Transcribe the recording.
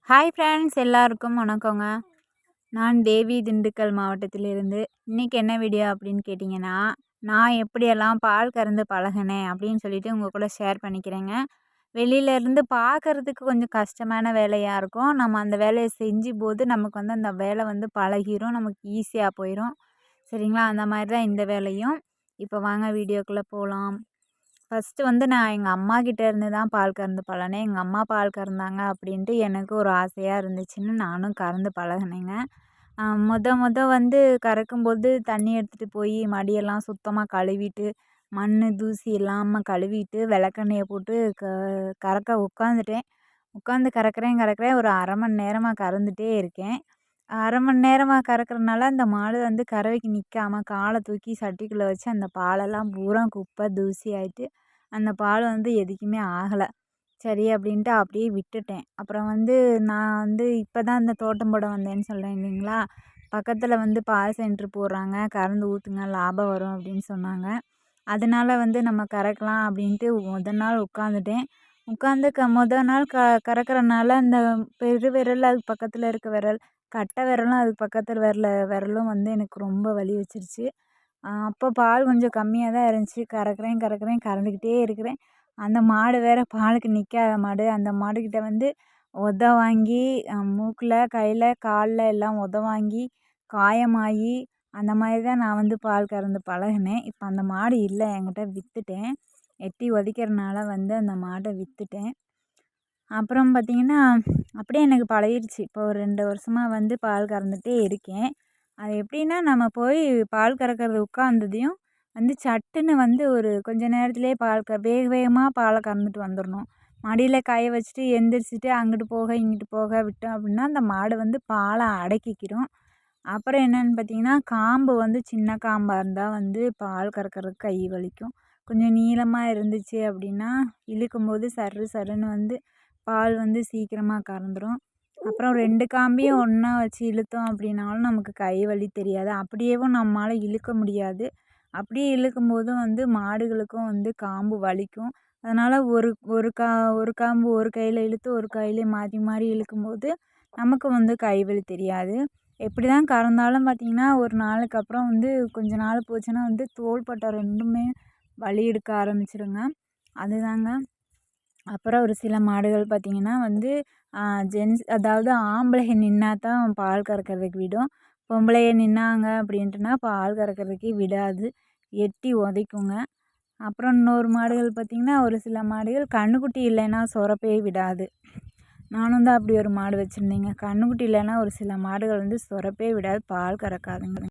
Hi friends, எல்லாருக்கும் வணக்கங்க. நான் தேவி, திண்டுக்கல் மாவட்டத்திலிருந்து. இன்றைக்கி என்ன வீடியோ அப்படின்னு கேட்டிங்கன்னா, நான் எப்படியெல்லாம் பால் கறந்து பழகினேன் அப்படின்னு சொல்லிட்டு உங்கள் கூட ஷேர் பண்ணிக்கிறேங்க. வெளியிலேருந்து பார்க்குறதுக்கு கொஞ்சம் கஷ்டமான வேலையாக இருக்கும். நம்ம அந்த வேலையை செஞ்சும்போது நமக்கு அந்த வேலை பழகிரும், நமக்கு ஈஸியாக போயிடும். சரிங்களா? அந்த மாதிரி தான் இந்த வேலையும். இப்போ வாங்க வீடியோக்குள்ளே போகலாம். ஃபஸ்ட்டு நான் எங்கள் அம்மாகிட்ட இருந்து தான் பால் கறந்து பழகினேன். எங்கள் அம்மா பால் கறந்தாங்க அப்படின்ட்டு எனக்கு ஒரு ஆசையாக இருந்துச்சுன்னு நானும் கறந்து பழகினேங்க. கறக்கும்போது தண்ணி எடுத்துகிட்டு போய் மடியெல்லாம் சுத்தமாக கழுவிட்டு, மண் தூசி இல்லாமல் கழுவிட்டு, விளக்கெண்ணெய போட்டு கறக்க உட்காந்துட்டேன். உட்காந்து கறக்கிறேன் ஒரு 1/2 மணி நேரமாக கறந்துகிட்டே இருக்கேன். 1/2 மணி நேரமாக கறக்கிறனால அந்த மாடு கறவைக்கு நிற்காம காலை தூக்கி சட்டிக்குள்ளே வச்சு அந்த பாலெல்லாம் பூரா குப்பை தூசி ஆயிட்டு அந்த பால் எதுக்குமே ஆகலை. சரி அப்படின்ட்டு அப்படியே விட்டுட்டேன். அப்புறம் நான் இப்போ தான் இந்த தோட்டம் போட வந்தேன்னு சொல்கிறேன் இல்லைங்களா? பக்கத்தில் பால் சென்ட்ரு போடுறாங்க, கறந்து ஊற்றுங்க லாபம் வரும் அப்படின்னு சொன்னாங்க. அதனால நம்ம கறக்கலாம் அப்படின்ட்டு நாள் உட்காந்துட்டேன். உட்காந்து நாள் கறக்கிறனால அந்த பெரு விரல், அதுக்கு பக்கத்தில் இருக்க விரல், கட்டை விரலும் அதுக்கு பக்கத்தில் விரலும் எனக்கு ரொம்ப வலி வச்சிருச்சு. அப்போ பால் கொஞ்சம் கம்மியாக தான் இருந்துச்சு. கறக்கிறேன் கறந்துக்கிட்டே இருக்கிறேன். அந்த மாடு வேறு பாலுக்கு நிற்காத மாடு. அந்த மாடுக்கிட்ட உத வாங்கி மூக்கில், கையில், காலில் எல்லாம் உத வாங்கி காயமாகி அந்த மாதிரி தான் நான் பால் கறந்து பழகினேன். இப்போ அந்த மாடு இல்லை, என்கிட்ட விற்றுட்டேன். எட்டி உதைக்கிறனால அந்த மாடை விற்றுட்டேன். அப்புறம் பார்த்திங்கன்னா, அப்படியே எனக்கு பழகிடுச்சு. இப்போ ஒரு 2 வருஷமாக பால் கறந்துகிட்டே இருக்கேன். அது எப்படின்னா, நம்ம போய் பால் கறக்கிறது உட்காந்ததையும் சட்டுன்னு ஒரு கொஞ்ச நேரத்திலேயே வேக வேகமாக பாலை கறந்துட்டு வந்துடணும். மடியில் காய வச்சுட்டு எந்திரிச்சிட்டு அங்கிட்டு போக இங்கிட்டு போக விட்டோம் அப்படின்னா அந்த மாடு பாலை அடக்கிக்கிடும். அப்புறம் என்னென்னு பார்த்திங்கன்னா, காம்பு சின்ன காம்பாக இருந்தால் பால் கறக்கிறதுக்கு கை வலிக்கும். கொஞ்சம் நீளமாக இருந்துச்சு அப்படின்னா இழுக்கும்போது சர்ரு சர்ருன்னு பால் சீக்கிரமாக கறந்துடும். அப்புறம் 2 காம்பையும் ஒன்றா வச்சு இழுத்தோம் அப்படின்னாலும் நமக்கு கை வலி தெரியாது. அப்படியேவும் நம்மளால் இழுக்க முடியாது. அப்படியே இழுக்கும்போதும் மாடுகளுக்கும் காம்பு வலிக்கும். அதனால் ஒரு காம்பு ஒரு கையில் இழுத்து ஒரு கையிலே மாற்றி மாறி இழுக்கும்போது நமக்கு கை வலி தெரியாது. எப்படி தான் கறந்தாலும் பார்த்திங்கன்னா, ஒரு நாளுக்கு அப்புறம் கொஞ்ச நாள் போச்சுன்னா தோள்பட்டை 2மே வலி எடுக்க ஆரம்பிச்சிடுங்க. அதுதாங்க. அப்புறம் ஒரு சில மாடுகள் பார்த்திங்கன்னா ஜென்ஸ், அதாவது ஆம்பளைங்க நின்னா தான் பால் கறக்கிறதுக்கு விடும். பொம்பளைங்க நின்னாங்க அப்படின்ட்டுனா பால் கறக்கிறதுக்கே விடாது, எட்டி உதைக்குங்க. அப்புறம் இன்னொரு மாடுகள் பார்த்திங்கன்னா, ஒரு சில மாடுகள் கன்றுக்குட்டி இல்லைன்னா சுரப்பவே விடாது. நானும் தான் அப்படி ஒரு மாடு வச்சுருந்தேங்க. கன்றுக்குட்டி இல்லைன்னா ஒரு சில மாடுகள் சுரப்பவே விடாது, பால் கறக்காதுங்க.